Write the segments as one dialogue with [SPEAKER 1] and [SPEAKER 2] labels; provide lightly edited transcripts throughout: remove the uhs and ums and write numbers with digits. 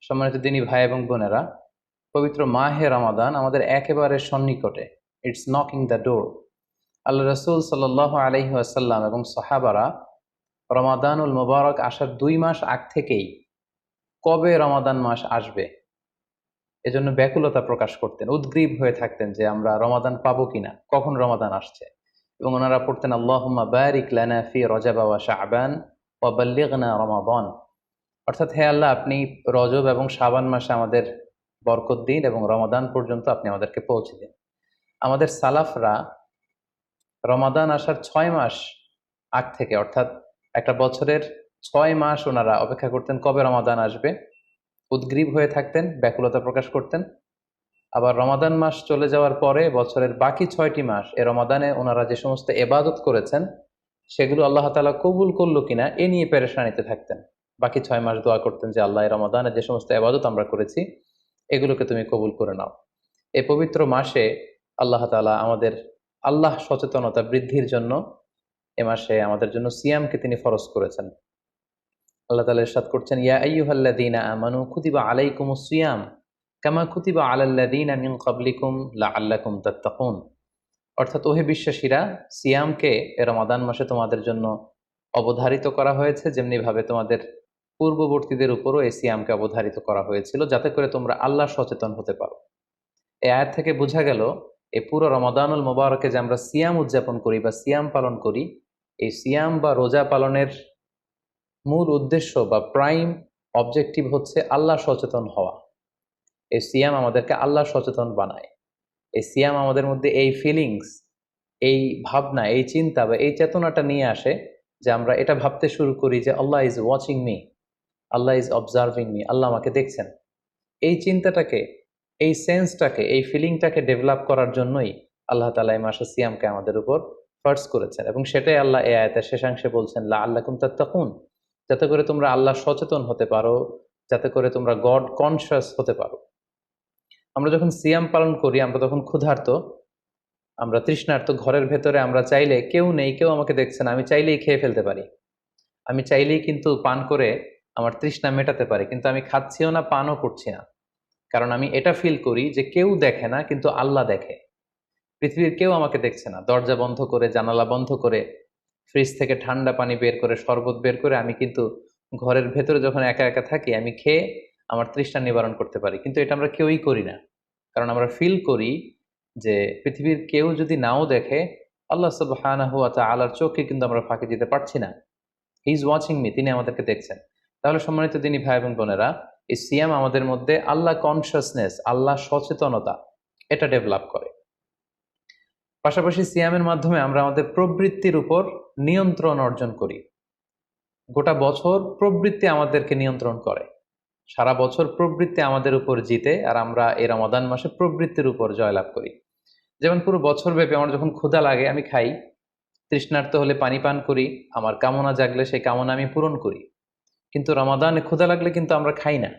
[SPEAKER 1] সম্মানিত দিনী ভাই এবং বোনেরা, পবিত্র মাহে রমাদান আমাদের একেবারে সন্নিকটে। It's knocking the door. Allah রসুল সাল্লাল্লাহু আলাইহি ওয়াসাল্লাম এবং সাহাবারা রমাদানুল মুবারক আসার 2 মাস আগ থেকেই কবে রমাদান মাস আসবে এজন্য ব্যাকুলতা প্রকাশ করতেন, উদ্গ্রীব হয়ে থাকতেন যে আমরা রমাদান পাবো কিনা, কখন রমাদান আসছে। এবং ওনারা পড়তেন আল্লাহুম্মা বারিক লানা ফি রজব ওয়া শাবান ওয়া বাল্লিগনা রমাদান। অর্থাৎ, হে আল্লাহ, আপনি রজব এবং শাবান মাসে আমাদের বরকত দিন এবং রমাদান পর্যন্ত আপনি আমাদেরকে পৌঁছে দিন। আমাদের সালাফরা রমাদান আসার 6 মাস আগ থেকে, অর্থাৎ একটা বছরের 6 মাস ওনারা অপেক্ষা করতেন কবে রমাদান আসবে, উদ্গ্রীব হয়ে থাকতেন, ব্যাকুলতা প্রকাশ করতেন। আবার রমাদান মাস চলে যাওয়ার পরে বছরের বাকি 6টি মাস এ রমাদানে ওনারা যে সমস্ত এবাদত করেছেন সেগুলো আল্লাহ তাআলা কবুল করলো কিনা এ নিয়ে পেরেশানিতে থাকতেন। বাকি 6 মাস দোয়া করতেন যে আল্লাহ, রমাদানে যে সমস্ত এবাদত আমরা করেছি এগুলোকে তুমি কবুল করে নাও। এই পবিত্র মাসে আল্লাহ তাআলা আমাদের আল্লাহ সচেতনতা বৃদ্ধির জন্য এ মাসে আমাদের জন্য সিয়ামকে তিনি ফরজ করেছেন। আল্লাহ তাআলা ইরশাদ করছেন, ইয়া আইয়ুহাল্লাযীনা আমানু কুতিবা আলাইকুমুস সিয়াম কামা কুতিবা আলাল্লাযীনা মিন ক্বাবলিকুম লাআল্লাকুম তাত্তাকুন। অর্থাৎ, ওহে বিশ্বাসীরা, সিয়ামকে এ রমাদান মাসে তোমাদের জন্য অবধারিত করা হয়েছে, যেমনি ভাবে তোমাদের পূর্ববর্তীদের উপরও এই সিয়ামকে অবধারিত করা হয়েছিল, যাতে করে তোমরা আল্লাহ সচেতন হতে পারো। এই আয়াত থেকে বোঝা গেল, এই পুরো রমাদানুল মুবারকে যে আমরা সিয়াম উদযাপন করি বা সিয়াম পালন করি, এই সিয়াম বা রোজা পালনের মূল উদ্দেশ্য বা প্রাইম অবজেক্টিভ হচ্ছে আল্লাহ সচেতন হওয়া। এই সিয়াম আমাদেরকে আল্লাহ সচেতন বানায়। এই সিয়াম আমাদের মধ্যে এই ফিলিংস, এই ভাবনা, এই চিন্তা বা এই চেতনাটা নিয়ে আসে যে আমরা এটা ভাবতে শুরু করি যে Allah is watching me, Allah is observing me, Allah আমাকে দেখছেন। এই চিন্তাটাকে, এই সেন্সটাকে, এই ফিলিংটাকে ডেভেলপ করার জন্যই আল্লাহ তাআলা এই মাসে সিয়ামকে আমাদের উপর ফার্জ করেছেন। এবং সেটাই আল্লাহ এই আয়াতের শেষাংশে বলছেন, লাআল্লাকুম তাত্তাকুন, যাতে করে তোমরা আল্লাহ সচেতন হতে পারো, যাতে করে তোমরা গড কনসিয়াস হতে পারো। আমরা যখন সিয়াম পালন করি আমরা তখন ক্ষুধার্ত, আমরা তৃষ্ণার্ত। ঘরের ভেতরে আমরা চাইলে, কেউ নেই, কেউ আমাকে দেখছে না, আমি চাইলেই খেয়ে ফেলতে পারি। আমি চাইলেই কিন্তু পান করে আমার তৃষ্ণা মেটাতে পারি, কিন্তু আমি খাচ্ছিও না, পানও করছি না। কারণ আমি এটা ফিল করি যে কেউ দেখে না, কিন্তু আল্লাহ দেখে। পৃথিবীর কেউ আমাকে দেখছে না। দরজা বন্ধ করে, জানালা বন্ধ করে, ফ্রিজ থেকে ঠান্ডা পানি বের করে, শরবত বের করে আমি কিন্তু ঘরের ভেতরে যখন একা একা থাকি আমি খেয়ে আমার তৃষ্ণা নিবারণ করতে পারি। কিন্তু এটা আমরা কেউই করি না, কারণ আমরা ফিল করি যে পৃথিবীর কেউ যদি নাও দেখে, আল্লাহ সুবহানাহু ওয়া তাআলার চোখে কিন্তু আমরা ফাঁকি দিতে পারছি না। হি ইজ ওয়াচিং মি, তিনি আমাদেরকে দেখছেন। তাহলে সম্মানিত দিনী ভাই এবং বোনেরা, এই সিয়াম আমাদের মধ্যে আল্লাহ কনসিয়াসনেস, আল্লাহ সচেতনতা, এটা ডেভেলপ করে। পাশাপাশি সিয়ামের মাধ্যমে আমরা আমাদের প্রবৃত্তির উপর নিয়ন্ত্রণ অর্জন করি। গোটা বছর প্রবৃত্তি আমাদেরকে নিয়ন্ত্রণ করে, সারা বছর প্রবৃত্তি আমাদের উপর জিতে, আর আমরা এই রমাদান মাসে প্রবৃত্তির উপর জয়লাভ করি। যেমন পুরো বছর ব্যাপী আমার যখন ক্ষুধা লাগে আমি খাই, তৃষ্ণার্ত হলে পানি পান করি, আমার কামনা জাগলে সেই কামনা আমি পূরণ করি। কিন্তু রমাদানে ক্ষুধা লাগলে কিন্তু আমরা খাই না।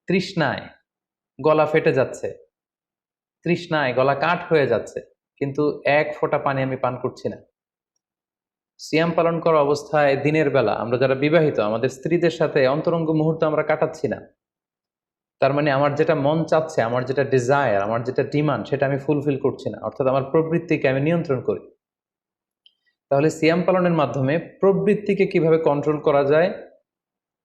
[SPEAKER 1] তৃষ্ণায় গলা ফেটে যাচ্ছে, তৃষ্ণায় গলা কাঠ হয়ে যাচ্ছে, কিন্তু এক ফোঁটা পানি আমি পান করছি না। সিয়াম পালন করা অবস্থায় দিনের বেলা আমরা যারা বিবাহিত, আমাদের স্ত্রীদের সাথে অন্তরঙ্গ মুহূর্ত আমরা কাটাচ্ছি না। তার মানে আমার যেটা মন চাচ্ছে, আমার যেটা ডিজায়ার, আমার যেটা ডিমান্ড, সেটা আমি ফুলফিল করছি না। অর্থাৎ আমার প্রবৃত্তিকে আমি নিয়ন্ত্রণ করি। তাহলে সিয়াম পালনের মাধ্যমে প্রবৃত্তিকে কিভাবে কন্ট্রোল করা যায়,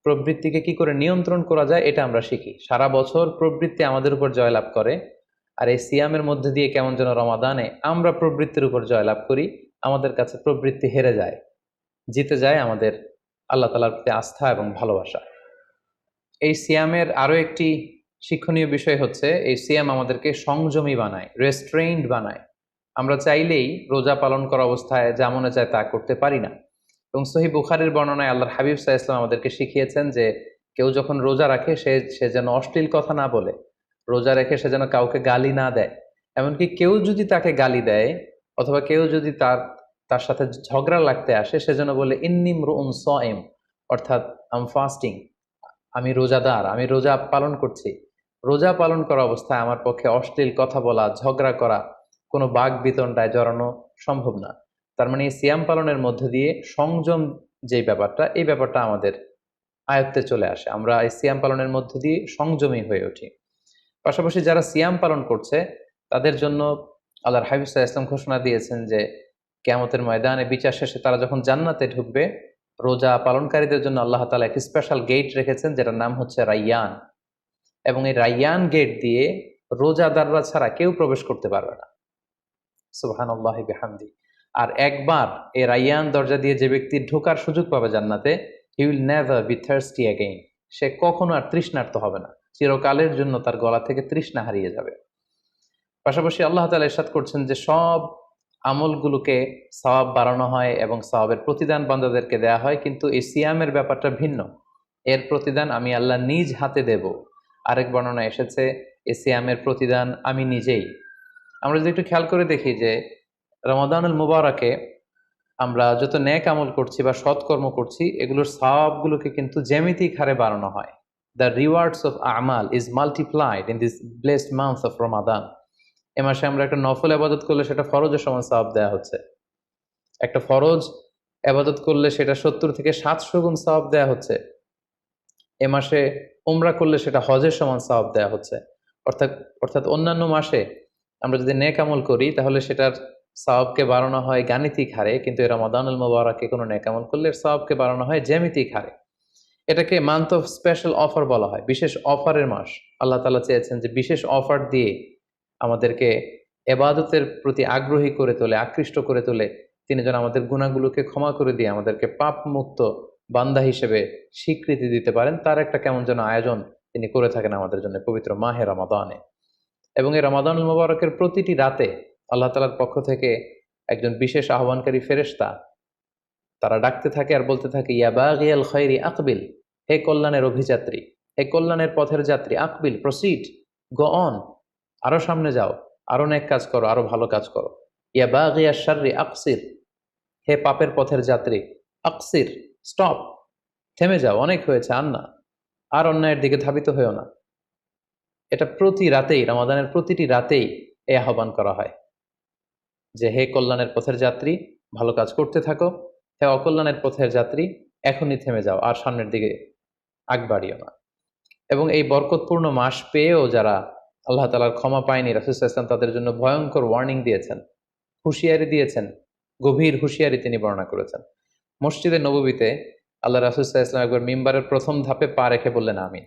[SPEAKER 1] প্রবৃত্তিকে কি করে নিয়ন্ত্রণ করা যায়, এটা আমরা শিখি। সারা বছর প্রবৃত্তি আমাদের উপর জয়লাভ করে, আর এই সিয়ামের মধ্যে দিয়ে কেমন যেন রমাদানে আমরা প্রবৃত্তির উপর জয়লাভ করি। আমাদের কাছে প্রবৃত্তি হেরে যায়, জিতে যায় আমাদের আল্লাহ তাআলার প্রতি আস্থা এবং ভালোবাসা। এই সিয়ামের আরো একটি শিক্ষণীয় বিষয় হচ্ছে, এই সিয়াম আমাদেরকে সংযমী বানায়, রেস্ট্রেইনড বানায়। আমরা চাইলেই রোজা পালন করা অবস্থায় যা মনে চায় তা করতে পারি না। এবং সহিহ বুখারীর বর্ণনায় আল্লাহর হাবিব সাল্লাল্লাহু আলাইহি ওয়াসাল্লাম আমাদেরকে শিখিয়েছেন যে কেউ যখন রোজা রাখে সে যেন অশ্লীল কথা না বলে, রোজা রেখে সে যেন কাউকে গালি না দেয়। এমনকি কেউ যদি তাকে গালি দেয় অথবা কেউ যদি তার সাথে ঝগড়া লাগতে আসে, সে যেন বলে ইন্নী ইমরুউন সাইম, অর্থাৎ আম ফাস্টিং, আমি রোজাদার, আমি রোজা পালন করছি। রোজা পালন করা অবস্থায় আমার পক্ষে অশ্লীল কথা বলা, ঝগড়া করা, কোনো বাক বিতণ্ডায় জড়ানো সম্ভব না। তার মানে এই সিয়াম পালনের মধ্যে দিয়ে সংযম যেই ব্যাপারটা, এই ব্যাপারটা আমাদের আয়ত্তে চলে আসে, আমরা এই সিয়াম পালনের মধ্য দিয়ে সংযমী হয়ে উঠি। পাশাপাশি যারা সিয়াম পালন করছে তাদের জন্য আল্লাহর হাবিব সাল্লাল্লাহু আলাইহি ওয়াসাল্লাম ঘোষণা দিয়েছেন যে কিয়ামতের ময়দানে বিচার শেষে তারা যখন জান্নাতে ঢুকবে, রোজা পালনকারীদের জন্য আল্লাহ তাআলা এক স্পেশাল গেট রেখেছেন যেটার নাম হচ্ছে রাইয়ান। এবং এই রাইয়ান গেট দিয়ে রোজাদাররা ছাড়া কেউ প্রবেশ করতে পারবে না। সুবহানাল্লাহি বিহামদি। আর একবার এই রাইয়ান দরজা দিয়ে যে ব্যক্তি ঢোকার সুযোগ পাবে জান্নাতে, he will never be thirsty again. সে কখনো আর তৃষ্ণার্ত হবে না, চিরকালের জন্য তার গলা থেকে তৃষ্ণা হারিয়ে যাবে। পাশাপাশি আল্লাহ তাআলা ইরশাদ করছেন যে সব আমলগুলোকে সওয়াব বাড়ানো হয় এবং সওয়াবের প্রতিদান বান্দাদেরকে দেয়া হয়, কিন্তু এই সিয়ামের ব্যাপারটা ভিন্ন। এর প্রতিদান আমি আল্লাহ নিজ হাতে দেব। আরেক বর্ণনা এসেছে এই সিয়ামের প্রতিদান আমি নিজেই। আমরা যদি একটু খেয়াল করে দেখি যে রমাদানুল মুবারাকে আমরা যত নেক আমল করছি বা সৎকর্ম করছি, এগুলোর সওয়াবগুলোকে কিন্তু জ্যামিতিক হারে বাড়ানো হয়। দ্য রিওয়ার্ডস অফ আমাল is multiplied in this blessed month of Ramadan. এ মাসে আমরা একটা নফল আবাদত করলে সেটা ফরজের সমান সওয়াব দেওয়া হচ্ছে। একটা ফরজ আবাদত করলে সেটা 70 থেকে 700 গুণ সওয়াব দেওয়া হচ্ছে। এ মাসে উমরা করলে সেটা হজের সমান সওয়াব দেওয়া হচ্ছে। অর্থাৎ অর্থাৎ অন্যান্য মাসে আমরা যদি নেক আমল করি তাহলে সেটার সওয়াবকে বাড়ানো হয় গাণিতিক হারে, কিন্তু এই রমাদানুল মুবারাকে কোনো নেক আমল করলে এর সওয়াবকে বাড়ানো হয় জ্যামিতিক হারে। এটাকে মান্থ অফ স্পেশাল অফার বলা হয়, বিশেষ অফারের মাস। আল্লাহ তাআলা চেয়েছেন যে বিশেষ অফার দিয়ে আমাদেরকে এবাদতের প্রতি আগ্রহী করে তোলে, আকৃষ্ট করে তোলে। তিনি যেন আমাদের গুনাহগুলোকে ক্ষমা করে দিয়ে আমাদেরকে পাপ মুক্ত বান্দা হিসেবে স্বীকৃতি দিতে পারেন, তার একটা কেমন যেন আয়োজন তিনি করে থাকেন আমাদের জন্য পবিত্র মাহে রমাদানে। এবং এই রমাদানুল মুবারকের প্রতিটি রাতে আল্লাহ তাআলার পক্ষ থেকে একজন বিশেষ আহ্বানকারী ফেরেশতা তারা ডাকতে থাকে আর বলতে থাকে, ইয়া বাগিয়াল খায়রি আকবিল, হে কল্যাণের অভিযাত্রী, হে কল্যাণের পথের যাত্রী, আকবিল, প্রসিড, গো অন, আরো সামনে যাও, আরো নেক কাজ করো, আরো ভালো কাজ করো। ইয়া বাগিয়াশ শাররি আকসির, হে পাপের পথের যাত্রী, আকসির, স্টপ, থেমে যাও, অনেক হয়েছে, আর না, আর অন্যায়ের দিকে ধাবিত হয়েও না। এটা প্রতি রাতেই, রমাদানের প্রতিটি রাতেই এই আহ্বান করা হয় যে হে কল্যাণের পথের যাত্রী, ভালো কাজ করতে থাকো, হে অকল্যাণের পথের যাত্রী, এখনই থেমে যাও, আর সামনের দিকে আগ বাড়িও না। এবং এই বরকতপূর্ণ মাস পেয়েও যারা আল্লাহ তাআলার ক্ষমা পায়নি, রাসূল সাল্লাল্লাহু আলাইহি ওয়াসাল্লাম তাদের জন্য ভয়ঙ্কর ওয়ার্নিং দিয়েছেন, হুঁশিয়ারি দিয়েছেন, গভীর হুঁশিয়ারি তিনি বর্ণনা করেছেন। মসজিদে নববীতে আল্লাহ রাসূল সাল্লাল্লাহু আলাইহি ওয়াসাল্লাম একবার মিম্বারের প্রথম ধাপে পা রেখে বললেন আমিন,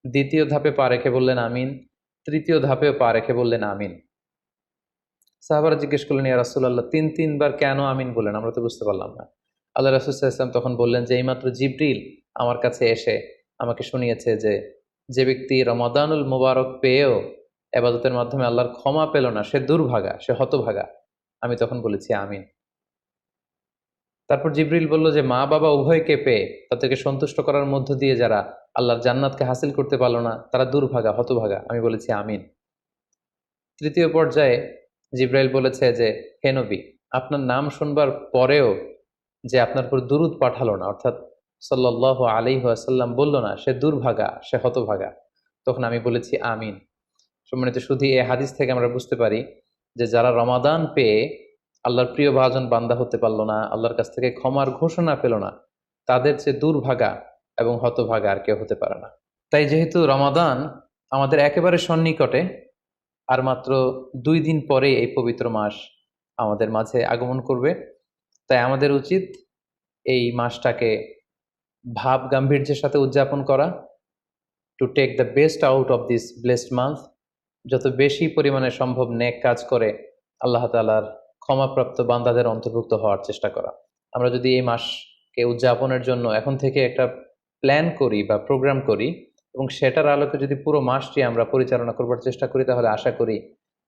[SPEAKER 1] দ্বিতীয় ধাপে পা রেখে বললেন আমিন, তৃতীয় ধাপেও পা রেখে বললেন আমিন। সাহাবারা জিজ্ঞেস করলেন, ইয়া রাসূলুল্লাহ, তিনবার কেন আমিন বললেন? আমরা তো বুঝতে পারলাম না। আল্লাহ রাসূল সাল্লাল্লাহু আলাইহি ওয়াসাল্লাম তখন বললেন যে এইমাত্র জিবরিল আমার কাছে এসে আমাকে শুনিয়েছে যে যে ব্যক্তি রমাদানুল মুবারক পেয়েও ইবাদতের মাধ্যমে আল্লাহর ক্ষমা পেল না, সে দুর্ভাগা, সে হতভাগা। আমি তখন বলেছি আমিন। তারপর জিবরিল বলল যে মা বাবা উভয়কে পেয়ে তাদেরকে সন্তুষ্ট করার মধ্য দিয়ে যারা আল্লাহর জান্নাতকে হাসিল করতে পারলো না, তারা দুর্ভাগা, হতভাগা। আমি বলেছি আমিন। তৃতীয় পর্যায়ে জিব্রাইল বলেছে যে হে নবী, আপনার নাম শুনবার পরেও যে আপনার উপর দুরূদ পাঠালো না, অর্থাৎ সাল্লাল্লাহু আলাইহি ওয়াসাল্লাম বলল না, সে দুর্ভাগা, সে হতভাগা। তখন আমি বলেছি আমিন। সম্মানিত শুধু এই হাদিস থেকে আমরা বুঝতে পারি যে যারা রমাদান পেয়ে আল্লাহর প্রিয় ভাজন বান্দা হতে পারলো না, আল্লাহর কাছ থেকে ক্ষমার ঘোষণা পেল না, তাদের চেয়ে দুর্ভাগা এবং হতভাগা আর কেউ হতে পারে না। তাই যেহেতু রমাদান আমাদের একেবারে সন্নিকটে, আর মাত্র 2 দিন পরে এই পবিত্র মাস আমাদের মাঝে আগমন করবে, তাই আমাদের উচিত এই মাসটাকে ভাব গাম্ভীর্যের সাথে উদযাপন করা, to take the best out of this blessed month, যত বেশি পরিমাণে সম্ভব নেক কাজ করে আল্লাহ তাআলার ক্ষমাপ্রাপ্ত বান্দাদের অন্তর্ভুক্ত হওয়ার চেষ্টা করা। আমরা যদি এই মাসকে উদযাপনের জন্য এখন থেকে একটা প্ল্যান করি বা প্রোগ্রাম করি এবং সেটার আলোকে যদি পুরো মাসটি আমরা পরিচালনা করবার চেষ্টা করি, তাহলে আশা করি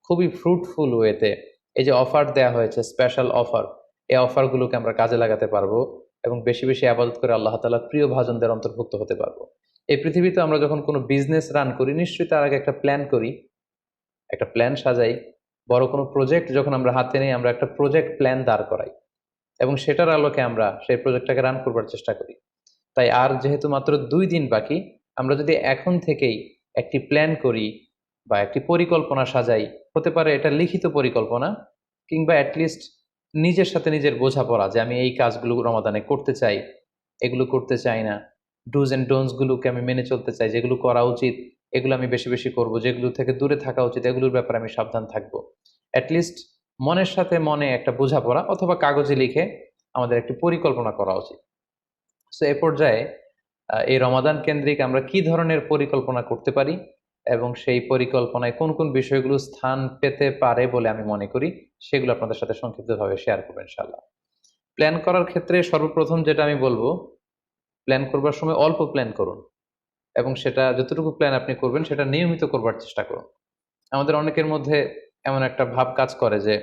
[SPEAKER 1] খুবই ফ্রুটফুল ওয়েতে এই যে অফার দেওয়া হয়েছে, স্পেশাল অফার, এই অফারগুলোকে আমরা কাজে লাগাতে পারবো এবং বেশি বেশি আবাদত করে আল্লাহ তাআলার প্রিয় ভাজনদের অন্তর্ভুক্ত হতে পারবো। এই পৃথিবীতে আমরা যখন কোনো বিজনেস রান করি, নিশ্চয়ই তার আগে একটা প্ল্যান করি, একটা প্ল্যান সাজাই। বড় কোনো প্রজেক্ট যখন আমরা হাতে নিই, আমরা একটা প্রজেক্ট প্ল্যান দাঁড় করাই এবং সেটার আলোকে আমরা সেই প্রজেক্টটাকে রান করবার চেষ্টা করি। তাই আর যেহেতু মাত্র 2 দিন বাকি, আমরা যদি এখন থেকেই একটি প্ল্যান করি বা একটি পরিকল্পনা সাজাই, হতে পারে এটা লিখিত পরিকল্পনা কিংবা অ্যাটলিস্ট নিজের সাথে নিজের বোঝাপড়া যে আমি এই কাজগুলো রমাদানে করতে চাই, এগুলো করতে চাই না, ডুজ এন্ড ডোন্টস গুলোকে আমি মেনে চলতে চাই, যেগুলো করা উচিত এগুলো আমি বেশি বেশি করব, যেগুলো থেকে দূরে থাকা উচিত এগুলোর ব্যাপারে আমি সাবধান থাকবো। অ্যাটলিস্ট মনের সাথে মনে একটা বোঝাপড়া অথবা কাগজে লিখে আমাদের একটি পরিকল্পনা করা উচিত। সো এ পর্যায়ে এই রমাদান কেন্দ্রিক আমরা কি ধরনের পরিকল্পনা করতে পারি এবং সেই পরিকল্পনায় কোন কোন বিষয়গুলো স্থান পেতে পারে বলে আমি মনে করি, সেগুলো আপনাদের সাথে সংক্ষিপ্তভাবে শেয়ার করবো ইনশাল্লাহ। প্ল্যান করার ক্ষেত্রে সর্বপ্রথম যেটা আমি বলবো, প্ল্যান করবার সময় অল্প প্ল্যান করুন এবং সেটা যতটুকু প্ল্যান আপনি করবেন সেটা নিয়মিত করবার চেষ্টা করুন। আমাদের অনেকের মধ্যে এমন একটা ভাব কাজ করে যে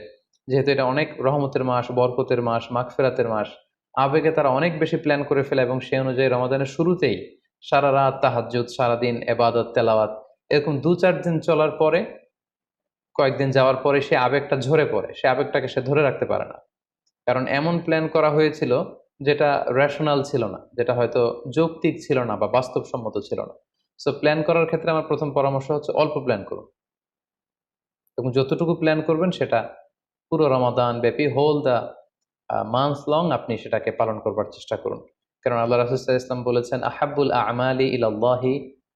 [SPEAKER 1] যেহেতু এটা অনেক রহমতের মাস, বরকতের মাস, মাগফিরাতের মাস, আবেগে তারা অনেক বেশি প্ল্যান করে ফেলে এবং সেই অনুযায়ী রমাদানের শুরুতেই সারা রাত তাহাজ্জুদ, সারাদিন এবাদত তেলাওয়াত, এরকম 2-4 দিন চলার পরে, কয়েকদিন যাওয়ার পরে সে আবেগটা ঝরে পড়ে, সে আবেগটাকে সে ধরে রাখতে পারে না। কারণ এমন প্ল্যান করা হয়েছিল যেটা রেশনাল ছিল না, যেটা হয়তো যৌক্তিক ছিল না বা বাস্তবসম্মত ছিল না। সো প্ল্যান করার ক্ষেত্রে আমার প্রথম পরামর্শ হচ্ছে অল্প প্ল্যান করুন এবং যতটুকু প্ল্যান করবেন সেটা পুরো রমাদান ব্যাপী, হোল দ্য মান্থ লং আপনি সেটাকে পালন করবার চেষ্টা করুন। কারণ আল্লাহ রাসূল সাল্লাল্লাহু আলাইহি ওয়াসাল্লাম বলেছেন, আহাব্বুল আমালি ইলাল্লাহি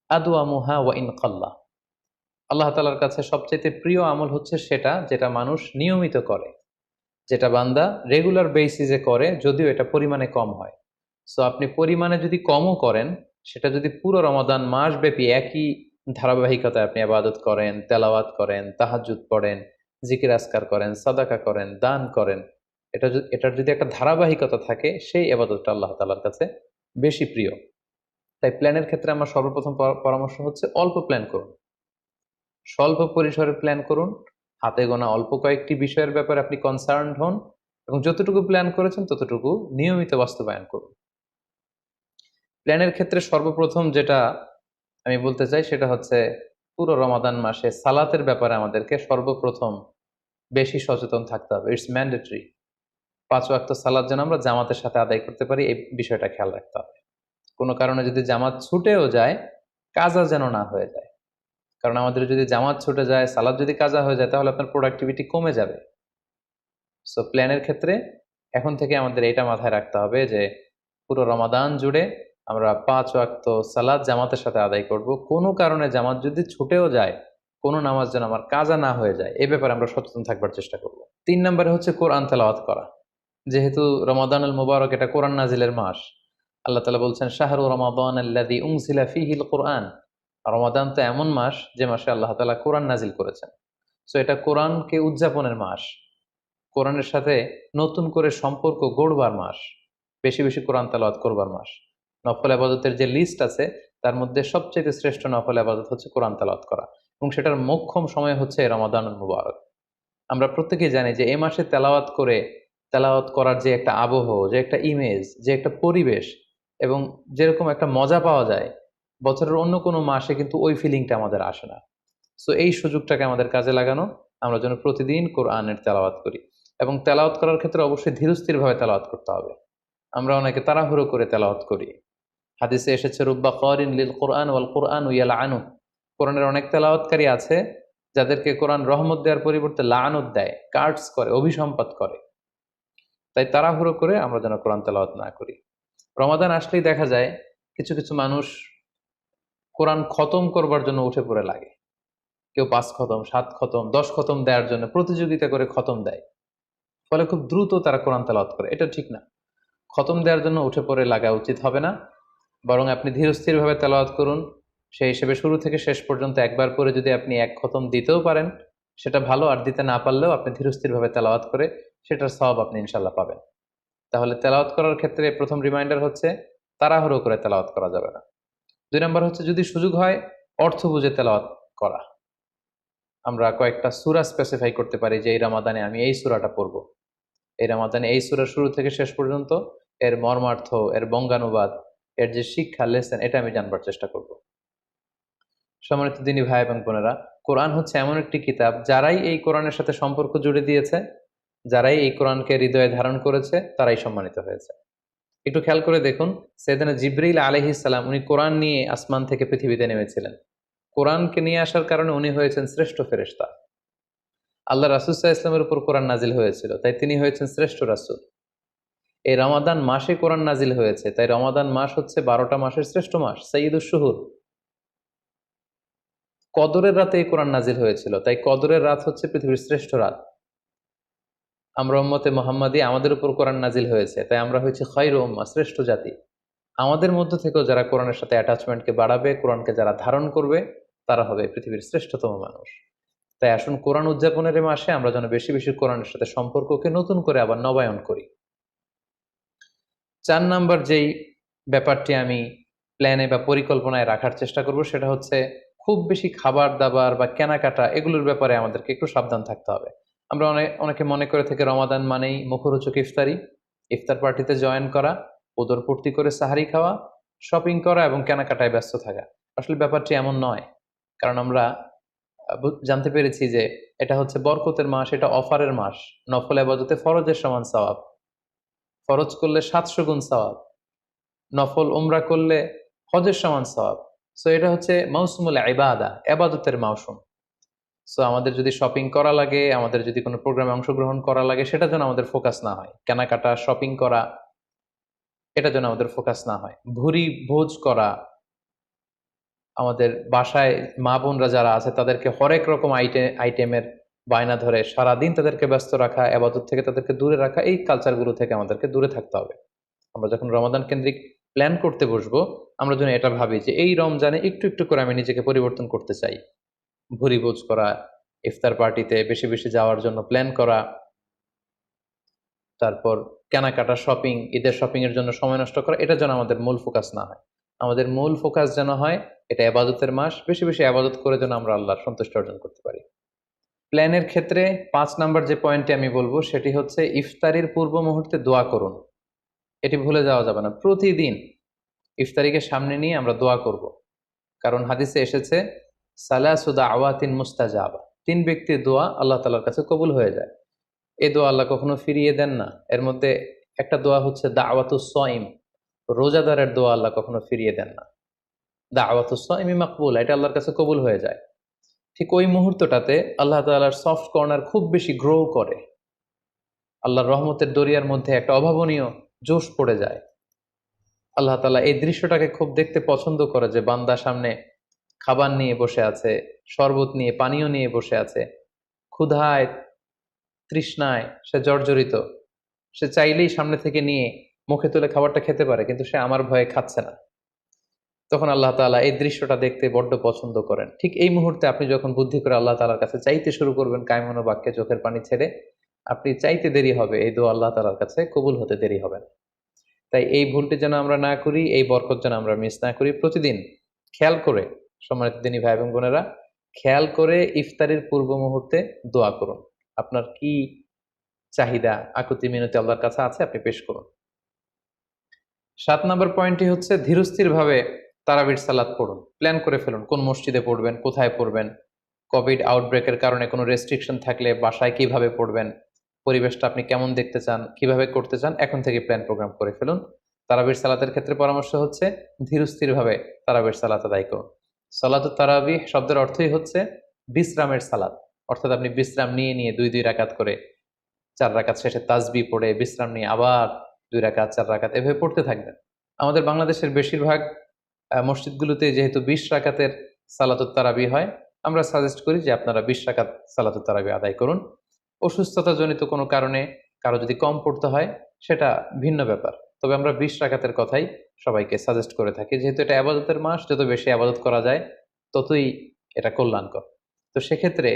[SPEAKER 1] আদওয়ামুহা ওয়া ইন কাল্লা। আল্লাহ তাআলার কাছে সবচেয়ে প্রিয় আমল হচ্ছে সেটা যেটা মানুষ নিয়মিত করে, যেটা বান্দা রেগুলার বেসিসে করে, যদিও এটা পরিমাণে কম হয়। সো আপনি পরিমাণে যদি কমও করেন, সেটা যদি পুরো রমাদান মাস ব্যাপী একই ধারাবাহিকতায় আপনি ইবাদত করেন, তেলাওয়াত করেন, তাহাজ্জুদ পড়েন, জিকির আজকার করেন, সাদাকা করেন, দান করেন, এটার যদি একটা ধারাবাহিকতা থাকে, সেই ইবাদতটা আল্লাহ তাআলার কাছে বেশি প্রিয়। তাই প্ল্যানের ক্ষেত্রে আমার সর্বপ্রথম পরামর্শ হচ্ছে অল্প প্ল্যান করুন, স্বল্প পরিসরে প্ল্যান করুন, হাতে গোনা অল্প কয়েকটি বিষয়ের ব্যাপারে আপনি কনসার্নড হন এবং যতটুকু প্ল্যান করেছেন ততটুকু নিয়মিত বাস্তবায়ন করুন। প্ল্যানের ক্ষেত্রে সর্বপ্রথম যেটা আমি বলতে চাই সেটা হচ্ছে পুরো রমাদান মাসে সালাতের ব্যাপারে আমাদেরকে সর্বপ্রথম বেশি সচেতন থাকতে হবে। It's mandatory. 5 ওয়াক্ত সালাত যেন আমরা জামাতের সাথে আদায় করতে পারি, এই বিষয়টা খেয়াল রাখতে হবে। কোনো কারণে যদি জামাত ছুটেও যায়, কাজা যেন না হয়ে যায়। কারণ আমাদের যদি জামাত ছুটে যায়, সালাত যদি কাজা হয়ে যায়, তাহলে আপনার প্রোডাক্টিভিটি কমে যাবে। সো প্ল্যানের ক্ষেত্রে এখন থেকে আমাদের এটা মাথায় রাখতে হবে যে পুরো রমাদান জুড়ে আমরা 5 ওয়াক্ত সালাত জামাতের সাথে আদায় করব। কোনো কারণে জামাত যদি ছুটেও যায়, কোনো নামাজ যেন আমার কাজা না হয়ে যায়, এ ব্যাপারে আমরা সচেতন থাকবার চেষ্টা করব। 3 নম্বরে হচ্ছে কোরআন তেলাওয়াত করা। যেহেতু রমাদানুল মুবারক, এটা কোরআন নাজিলের মাস। আল্লাহ তাআলা বলছেন, শাহরু রমাদান আল্লাযী উনজিলা ফীহিল কুরআন। রমাদান তো এমন মাস যে মাসে আল্লাহ তাআলা কোরআন নাজিল করেছেন। সো এটা কোরআনকে উদযাপনের মাস, কোরআনের সাথে নতুন করে সম্পর্ক গড়বার মাস, বেশি বেশি কোরআন তেলাওয়াত করবার মাস। নফল আবাদতের যে লিস্ট আছে তার মধ্যে সবচেয়ে শ্রেষ্ঠ নফল আবাদত হচ্ছে কোরআন তেলাওয়াত করা এবং সেটার মোক্ষম সময় হচ্ছে রমাদানুল মুবারক। আমরা প্রত্যেকেই জানি যে এই মাসে তেলাওয়াত করে, তেলাওয়াত করার যে একটা আবহ, যে একটা ইমেজ, যে একটা পরিবেশ এবং যেরকম একটা মজা পাওয়া যায়, বছরের অন্য কোনো মাসে কিন্তু ওই ফিলিংটা আমাদের আসে না। সো এই সুযোগটাকে আমাদের কাজে লাগানো, আমরা যেন প্রতিদিন কোরআনের তেলাওয়াত করি এবং তেলাওয়াত করার ক্ষেত্রে অবশ্যই ধীরস্থিরভাবে তেলাওয়াত করতে হবে। আমরা অনেকে তাড়াহুড়ো করে তেলাওয়াত করি। হাদিসে এসেছে, রুব্বা কারিন লিল কোরআন ওয়াল কোরআন ইয়ালআনু। কোরআনের অনেক তেলাওয়াতকারী আছে যাদেরকে কোরআন রহমত দেওয়ার পরিবর্তে লাআনত দেয়, কার্ডস করে, অভিসম্পাত করে। তাই তাড়াহুড়ো করে আমরা যেন কোরআন তেলাওয়াত না করি। রমাদান আসলেই দেখা যায় কিছু কিছু মানুষ কোরআন খতম করবার জন্য উঠে পড়ে লাগে। কেউ 5 খতম, 7 খতম, 10 খতম দেওয়ার জন্য প্রতিযোগিতা করে খতম দেয়। ফলে খুব দ্রুত তারা কোরআন তেলাওয়াত করে। এটা ঠিক না। খতম দেওয়ার জন্য উঠে পড়ে লাগা উচিত হবে না, বরং আপনি ধীরস্থিরভাবে তেলাওয়াত করুন। সেই হিসেবে শুরু থেকে শেষ পর্যন্ত একবার করে যদি আপনি 1 খতম দিতেও পারেন সেটা ভালো, আর দিতে না পারলেও আপনি ধীরস্থিরভাবে তেলাওয়াত করে সেটার সওয়াব আপনি ইনশাল্লাহ পাবেন। তাহলে তেলাওয়াত করার ক্ষেত্রে প্রথম রিমাইন্ডার হচ্ছে তাড়াহুড়ো করে তেলাওয়াত করা যাবে না। 2 নম্বর হচ্ছে যদি সুযোগ হয় অর্থ বুঝে তেলাওয়াত করা। আমরা কয়েকটা সূরা স্পেসিফাই করতে পারি যে এই রমাদানে আমি এই সূরাটা পড়ব, এই রমাদানে এই সূরা শুরু থেকে শেষ পর্যন্ত এর মর্মার্থ, এর বঙ্গানুবাদ, এর যে শিক্ষা লেসন, এটা আমি জানবার চেষ্টা করব। সম্মানিত দিনী ভাই এবং বোনেরা, কোরআন হচ্ছে এমন একটি কিতাব, যারাই এই কোরআনের সাথে সম্পর্ক জুড়ে দিয়েছে, যারাই এই কোরআনকে হৃদয়ে ধারণ করেছে, তারাই সম্মানিত হয়েছে। একটু খেয়াল করে দেখুন, সাইয়েদনা জিবরিল আলাইহিস সালাম, উনি কোরআন নিয়ে আসমান থেকে পৃথিবীতে নেমেছিলেন। কোরআনকে নিয়ে আসার কারণে উনি হয়েছেন শ্রেষ্ঠ ফেরেশতা। আল্লাহ রাসূল সাল্লাল্লাহু আলাইহি ওয়াসাল্লামের উপর কোরআন নাজিল হয়েছিল, তাই তিনি হয়েছেন শ্রেষ্ঠ রাসূল। এই রমাদান মাসে কোরআন নাজিল হয়েছে, তাই রমাদান মাস হচ্ছে 12টা মাসের শ্রেষ্ঠ মাস, সাইয়্যিদুশ শুহুর। কদরের রাতে এই কোরআন নাজিল হয়েছিল, তাই কদরের রাত হচ্ছে পৃথিবীর শ্রেষ্ঠ রাত। আমরা উম্মতে মুহাম্মাদি, আমাদের উপর কোরআন নাজিল হয়েছে, তাই আমরা হয়েছি খায়রু উম্মাহ, শ্রেষ্ঠ জাতি। আমাদের মধ্য থেকেও যারা কোরআনের সাথে অ্যাটাচমেন্টকে বাড়াবে, কোরআনকে যারা ধারণ করবে, তারা হবে পৃথিবীর শ্রেষ্ঠতম মানুষ। তাই আসুন কোরআন উদযাপনের এই মাসে আমরা যেন বেশি বেশি কোরআনের সাথে সম্পর্ককে নতুন করে আবার নবায়ন করি। 4 নাম্বার যেই ব্যাপারটি আমি প্ল্যানে বা পরিকল্পনায় রাখার চেষ্টা করব, সেটা হচ্ছে খুব বেশি খাবার দাবার বা কেনাকাটা এগুলোর ব্যাপারে আমাদেরকে একটু সাবধান থাকতে হবে। আমরা অনেকে মনে করে থেকে রমাদান মানেই মুখরোচক ইফতারি, ইফতার পার্টিতে জয়েন করা, উদরপূর্তি করে সাহারি খাওয়া, শপিং করা এবং কেনাকাটায় ব্যস্ত থাকা। আসলে ব্যাপারটি এমন নয়, কারণ আমরা জানতে পেরেছি যে এটা হচ্ছে বরকতের মাস, এটা অফারের মাস। নফল ইবাদতে ফরজের সমান সওয়াব, ফরজ করলে 700 গুণ সওয়াব, নফল উমরা করলে হজের সমান সওয়াব। সো এটা হচ্ছে মৌসুমুল ইবাদা, ইবাদতের মৌসুম। সো আমাদের যদি শপিং করা লাগে, আমাদের যদি কোনো প্রোগ্রামে অংশগ্রহণ করা লাগে, সেটা যেন আমাদের ফোকাস না হয়। কেনাকাটা, শপিং করা, এটা যেন আমাদের ফোকাস না হয়। ভুরি ভোজ করা, আমাদের বাসায় মা বোনরা যারা আছে তাদেরকে হরেক রকম আইটেমের বায়না ধরে সারাদিন তাদেরকে ব্যস্ত রাখা, ইবাদত থেকে তাদেরকে দূরে রাখা, এই কালচারগুলো থেকে আমাদেরকে দূরে থাকতে হবে। আমরা যখন রমাদান কেন্দ্রিক প্ল্যান করতে বসবো, আমরা যেন এটা ভাবি যে এই রমজানে একটু একটু করে আমি নিজেকে পরিবর্তন করতে চাই। ভুরিভোজ করা, ইফতার পার্টিতে বেশি বেশি যাওয়ার জন্য প্ল্যান করা, তারপর কেনাকাটা, শপিং, ঈদের শপিং এর জন্য সময় নষ্ট করা, এটা যেন আমাদের মূল ফোকাস না হয়। আমাদের মূল ফোকাস যেন হয় এটা ইবাদতের মাস, বেশি বেশি ইবাদত করে যেন আমরা আল্লাহর সন্তুষ্টি অর্জন করতে পারি। প্ল্যানের ক্ষেত্রে 5 নাম্বার যে পয়েন্টটি আমি বলবো সেটি হচ্ছে ইফতারির পূর্ব মুহূর্তে দোয়া করুন। এটি ভুলে যাওয়া যাবে না। প্রতিদিন ইফতারিকে সামনে নিয়ে আমরা দোয়া করব, কারণ হাদিসে এসেছে সালাসু দাওয়াতিন মুস্তাজাবা, 3 ব্যক্তির দোয়া আল্লাহ তাআলার কাছে কবুল হয়ে যায়। এই দোয়া আল্লাহ কখনো ফিরিয়ে দেন না। এর মধ্যে একটা দোয়া হচ্ছে দাওয়াতুস সাইম, রোজাদারের দোয়া আল্লাহ কখনো ফিরিয়ে দেন না। দাওয়াতুস সাইমি মাকবুল, এটা আল্লাহর কাছে কবুল হয়ে যায়। ঠিক ওই মুহূর্তটাতে আল্লাহ তাআলার সফট কর্নার খুব বেশি গ্রো করে, আল্লাহর রহমতের দরিয়ার মধ্যে একটা অভাবনীয় জোশ পড়ে যায়। আল্লাহ তাআলা এই দৃশ্যটাকে খুব দেখতে পছন্দ করে যে বান্দা সামনে খাবার নিয়ে বসে আছে, শরবত নিয়ে, পানীয় নিয়ে বসে আছে, ক্ষুধায় তৃষ্ণায় সে জর্জরিত, সে চাইলেই সামনে থেকে নিয়ে মুখে তুলে খাবারটা খেতে পারে, কিন্তু সে আমার ভয়ে খাচ্ছে না। তখন আল্লাহ তাআলা এই দৃশ্যটা দেখতে বড্ড পছন্দ করেন। ঠিক এই মুহূর্তে আপনি যখন বুদ্ধি করে আল্লাহ তাআলার কাছে চাইতে শুরু করবেন, কায়মনো বাক্যে চোখের পানি ছেড়ে, আপনি চাইতে দেরি হবে, এই দোয়া আল্লাহ তাআলার কাছে কবুল হতে দেরি হবে না। তাই এই ভুলটি যেন আমরা না করি, এই বরকত যেন আমরা মিস না করি। প্রতিদিন খেয়াল করে, সম্মানিত দিনী ভাই এবং বোনেরা, খেয়াল করে ইফতারির পূর্ব মুহূর্তে দোয়া করুন। আপনার কি চাহিদা, আকুতি মিনতি আল্লাহর কাছে আছে, আপনি পেশ করুন। 7 নম্বর পয়েন্টটি হচ্ছে ধীরস্থির ভাবে তারাবির সালাত পড়ুন। প্ল্যান করে ফেলুন কোন মসজিদে পড়বেন, কোথায় পড়বেন, কোভিড আউটব্রেকের কারণে কোনো রেস্ট্রিকশন থাকলে বাসায় কিভাবে পড়বেন, পরিবেশটা আপনি কেমন দেখতে চান, কিভাবে করতে চান, এখন থেকে প্ল্যান প্রোগ্রাম করে ফেলুন। তারাবির সালাতের ক্ষেত্রে পরামর্শ হচ্ছে ধীরস্থির ভাবে তারাবির সালাত আদায় করুন। সালাতুত তারাবিহ শব্দের অর্থই হচ্ছে বিশ্রামের সালাত, অর্থাৎ আপনি বিশ্রাম নিয়ে নিয়ে 2 রাকাত করে, 4 রাকাত শেষে তাসবিহ পড়ে বিশ্রাম নিয়ে আবার 2 রাকাত, 4 রাকাত এভাবে পড়তে থাকবেন। আমাদের বাংলাদেশের বেশিরভাগ মসজিদগুলোতে যেহেতু 20 রাকাতের সালাতুত তারাবি হয়, আমরা সাজেস্ট করি যে আপনারা 20 রাকাত সালাতুত তারাবি আদায় করুন। অসুস্থতাজনিত কোনো কারণে কারো যদি কম পড়তে হয় সেটা ভিন্ন ব্যাপার, তবে আমরা 20 রাকাতের কথাই সবাইকে সাজেস্ট করে থাকি, যেহেতু এটা আবাদতের মাস, যত বেশি আবাদত করা যায় ততই এটা কল্যাণকর। তো সেক্ষেত্রে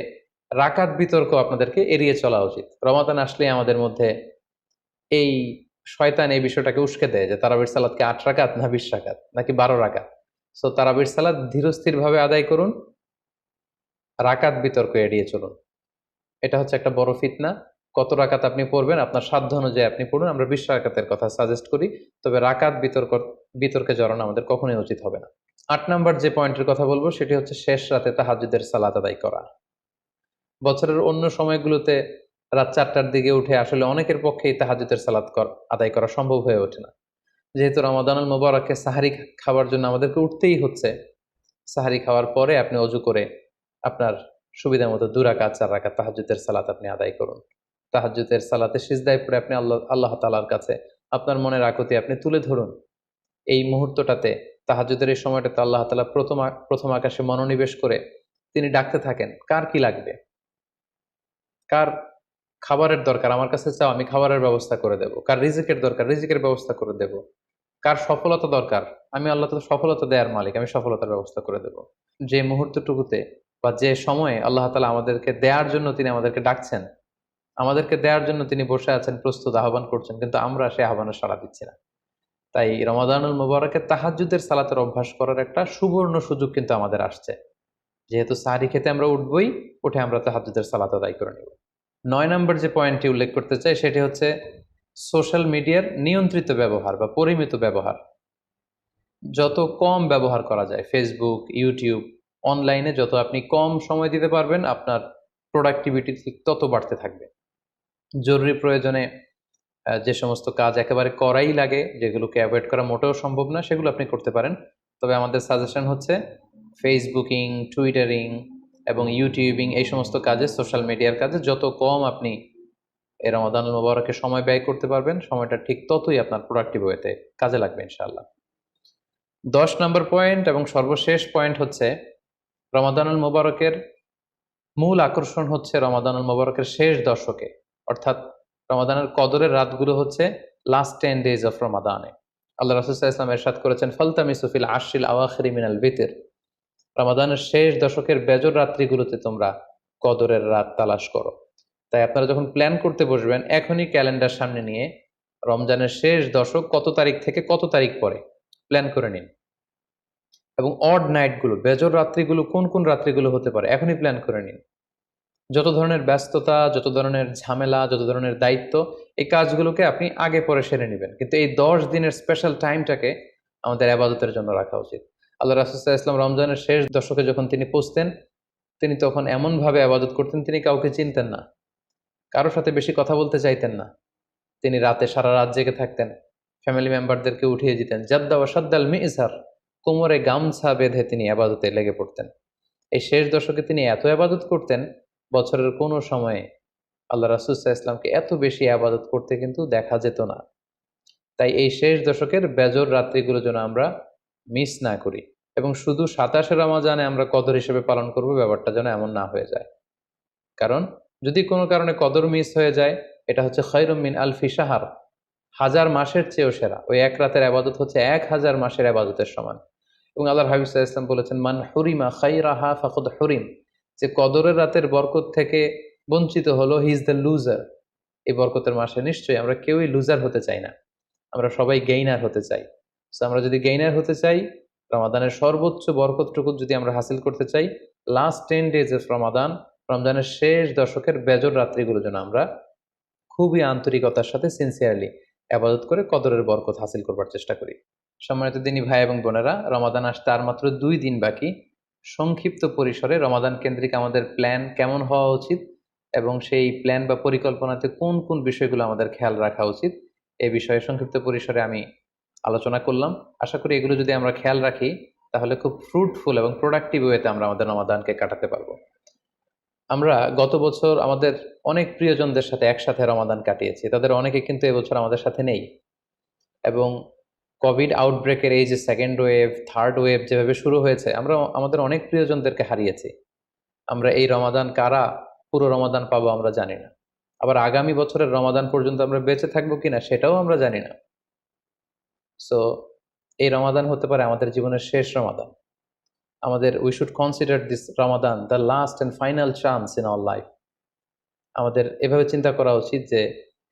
[SPEAKER 1] রাকাত বিতর্ক আপনাদেরকে এড়িয়ে চলা উচিত। রমাদান আসলে আমাদের মধ্যে এই শয়তান এই বিষয়টাকে উস্কে দেয় যে তারাবির সালাতকে 8 রাকাত না 20 রাকাত নাকি 12 রাকাত। সো তারাবির সালাত ধীরস্থির ভাবে আদায় করুন, রাকাত বিতর্ক এড়িয়ে চলুন। এটা হচ্ছে একটা বড় ফিতনা। কত রাকাত আপনি পড়বেন আপনার সাধ্য অনুযায়ী আপনি পড়ুন। আমরা 20 রাকাতের কথা সাজেস্ট করি, তবে রাকাত বিতর্কে জড়ানো আমাদের কখনোই উচিত হবে না। 8 নাম্বার যে পয়েন্টের কথা বলবো সেটি হচ্ছে শেষ রাতে তাহাজ্জুদের সালাত আদায় করা। বছরের অন্য সময়গুলোতে রাত 4টার দিকে উঠে আসলে অনেকের পক্ষেই তাহাজ্জুদের সালাত আদায় করা সম্ভব হয়ে ওঠে না। যেহেতু রমাদানুল মুবারকে সাহারি খাওয়ার জন্য আমাদেরকে উঠতেই হচ্ছে, সাহারি খাওয়ার পরে আপনি অজু করে আপনার সুবিধা মতো 2 রাকাত 4 রাকাত তাহাজ্জুদের সালাত আপনি আদায় করুন। তাহাজ্জুদের সালাতে সিজদায় পড়ে আপনি আল্লাহ তাআলার কাছে আপনার মনের আকুতি আপনি তুলে ধরুন। এই মুহূর্তটাতে, তাহাজ্জুদের এই সময়টাতে আল্লাহ তাআলা প্রথম আকাশে মনোনিবেশ করে তিনি ডাকতে থাকেন, কার কি লাগবে, কার খাবারের দরকার আমার কাছে চাও, আমি খাবারের ব্যবস্থা করে দেব, কার রিজিকের দরকার রিজিকের ব্যবস্থা করে দেব, কার সফলতা দরকার, আমি আল্লাহ তাআলা সফলতা দেওয়ার মালিক, আমি সফলতার ব্যবস্থা করে দেব। যে মুহূর্তটুকুতে বা যে সময়ে আল্লাহ তাআলা আমাদেরকে দেওয়ার জন্য তিনি আমাদেরকে ডাকছেন, আমাদেরকে দেওয়ার জন্য তিনি বসে আছেন, প্রস্তুত আহ্বান করছেন, কিন্তু আমরা সে আহ্বানে সাড়া দিচ্ছি না। তাই রমাদানুল মুবারকে তাহাজ্জুদের সালাতের অভ্যাস করার একটা সুবর্ণ সুযোগ কিন্তু আমাদের আসছে। যেহেতু সাহরি খেতে আমরা উঠবই, উঠে আমরা তাহাজ্জুদের সালাত আদায় করে নেব। ৯ নম্বর যে পয়েন্টটি উল্লেখ করতে চাই সেটি হচ্ছে সোশ্যাল মিডিয়ার নিয়ন্ত্রিত ব্যবহার বা পরিমিত ব্যবহার। যত কম ব্যবহার করা যায় ফেসবুক, ইউটিউব, অনলাইনে যত আপনি কম সময় দিতে পারবেন, আপনার প্রোডাক্টিভিটি ঠিক তত বাড়তে থাকবে। জরুরি প্রয়োজনে যে সমস্ত কাজ একেবারে করাই লাগে, যেগুলোকে অ্যাভয়েড করা মোটেও সম্ভব না, সেগুলো আপনি করতে পারেন। তবে আমাদের সাজেশন হচ্ছে ফেসবুকিং, টুইটারিং এবং ইউটিউবিং, এই সমস্ত কাজে, সোশ্যাল মিডিয়ার কাজে যত কম আপনি এই রমাদানুল মুবারকে সময় ব্যয় করতে পারবেন, সময়টা ঠিক ততই আপনার প্রোডাক্টিভ ওয়েতে কাজে লাগবে ইনশাআল্লাহ। 10 নম্বর পয়েন্ট এবং সর্বশেষ পয়েন্ট হচ্ছে রমাদানুল মুবারকের মূল আকর্ষণ হচ্ছে রমাদানুল মুবারকের শেষ দশকে, অর্থাৎ রমাদানের কদরের রাতগুলো হচ্ছে লাস্ট 10 days অফ রমাদানে। আল্লাহ রাসূল সাল্লাল্লাহু আলাইহি ওয়াসাল্লাম ইরশাদ করেছেন, ফালতামিসু ফিল আশরিল আওয়াখিরি মিনাল বিতর, রমাদানের শেষ দশকের বেজর রাত্রিগুলোতে তোমরা কদরের রাত তালাশ করো। তাই আপনারা যখন প্ল্যান করতে বসবেন, এখনই ক্যালেন্ডার সামনে নিয়ে রমজানের শেষ দশক কত তারিখ থেকে কত তারিখ পরে প্ল্যান করে নিন, এবং অড নাইটগুলো, বেজর রাত্রিগুলো কোন কোন রাত্রিগুলো হতে পারে এখনই প্ল্যান করে নিন। যত ধরনের ব্যস্ততা, যত ধরনের ঝামেলা, যত ধরনের দায়িত্ব, এই কাজগুলোকে আপনি আগে পরে সেরে নেবেন, কিন্তু এই 10 দিনের স্পেশাল টাইমটাকে আমাদের ইবাদতের জন্য রাখা উচিত। আল্লাহ রাসূল সাল্লাল্লাহু আলাইহি ওয়াসাল্লাম রমজানের শেষ দশকে যখন তিনি পৌঁছতেন, তিনি তখন এমনভাবে ইবাদত করতেন, তিনি কাউকে চিনতেন না, কারোর সাথে বেশি কথা বলতে চাইতেন না। তিনি রাতে সারা রাত জেগে থাকতেন, ফ্যামিলি মেম্বারদেরকে উঠিয়ে দিতেন, জাদ্দা ওয়া সাদ্দাল মিজহার, কোমরে গামছা বেঁধে তিনি ইবাদতে লেগে পড়তেন। এই শেষ দশকে তিনি এত ইবাদত করতেন, বছরের কোনো সময়ে আল্লাহ রাসূল সাল্লাল্লাহু আলাইহি ওয়াসাল্লামকে এত বেশি ইবাদত করতে কিন্তু দেখা যেত না। তাই এই শেষ দশকের বেজর রাত্রিগুলো যেন আমরা মিস না করি, এবং শুধু 27 রমজানে আমরা কদর হিসেবে পালন করব, ব্যাপারটা যেন এমন না হয়ে যায়। কারণ যদি কোনো কারণে কদর মিস হয়ে যায়, এটা হচ্ছে খায়রুম মিন আলফি শাহর, 1000 মাসের চেয়েও সেরা। ওই এক রাতের ইবাদত হচ্ছে 1000 মাসের ইবাদতের সমান। এবং আল্লাহর হাবিব সাল্লাল্লাহু আলাইহি ওয়াসাল্লাম বলেছেন, মান হুরিমা খায়রাহা ফাকাদ হুরিম, যে কদরের রাতের বরকত থেকে বঞ্চিত হলো, হি ইজ দ্য লুজার। এই বরকতের মাসে নিশ্চয়ই আমরা কেউই লুজার হতে চাই না, আমরা সবাই গেইনার হতে চাই। সো আমরা যদি গেইনার হতে চাই, রমাদানের সর্বোচ্চ বরকতটুকু যদি আমরা হাসিল করতে চাই, লাস্ট 10 days অফ রমাদান, রমজানের শেষ দশকের বেজর রাত্রিগুলো যেন আমরা খুবই আন্তরিকতার সাথে সিনসিয়ারলি আবাদত করে কদরের বরকত হাসিল করবার চেষ্টা করি। সম্মানিত দিনী ভাই এবং বোনেরা, রমাদান আসতে আর মাত্র 2 দিন বাকি। সংক্ষিপ্ত পরিসরে রমাদান কেন্দ্রিক আমাদের প্ল্যান কেমন হওয়া উচিত এবং সেই প্ল্যান বা পরিকল্পনাতে কোন কোন বিষয়গুলো আমাদের খেয়াল রাখা উচিত, এ বিষয়ে সংক্ষিপ্ত পরিসরে আমি আলোচনা করলাম। আশা করি এগুলো যদি আমরা খেয়াল রাখি, তাহলে খুব ফ্রুটফুল এবং প্রোডাক্টিভ ওয়েতে আমরা আমাদের রমাদানকে কাটাতে পারবো। আমরা গত বছর আমাদের অনেক প্রিয়জনদের সাথে একসাথে রমাদান কাটিয়েছি, তাদের অনেকে কিন্তু এবছর আমাদের সাথে নেই। এবং কোভিড আউটব্রেকের এই যে সেকেন্ড ওয়েভ, থার্ড ওয়েভ যেভাবে শুরু হয়েছে, আমরা আমাদের অনেক প্রিয়জনদেরকে হারিয়েছি। আমরা এই রমাদান কারা পুরো রমাদান পাবো আমরা জানি না, আবার আগামী বছরের রমাদান পর্যন্ত আমরা বেঁচে থাকবো কিনা সেটাও আমরা জানি না। সো এই রমাদান হতে পারে আমাদের জীবনের শেষ রমাদান। আমাদের we should consider this Ramadan the last and final chance in our life. আমাদের এভাবে চিন্তা করা উচিত যে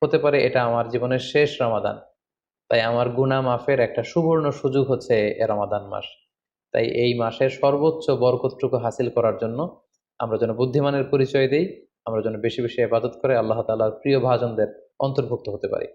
[SPEAKER 1] হতে পারে এটা আমার জীবনের শেষ রমাদান, তাই আমার গুনাহ মাফের একটা সুবর্ণ সুযোগ হচ্ছে এ রমাদান মাস। তাই এই মাসের সর্বোচ্চ বরকতটুকু হাসিল করার জন্য আমরা যেন বুদ্ধিমানের পরিচয় দেই, আমরা যেন বেশি বেশি ইবাদত করে আল্লাহ তাআলার প্রিয় ভাজনদের অন্তর্ভুক্ত হতে পারি।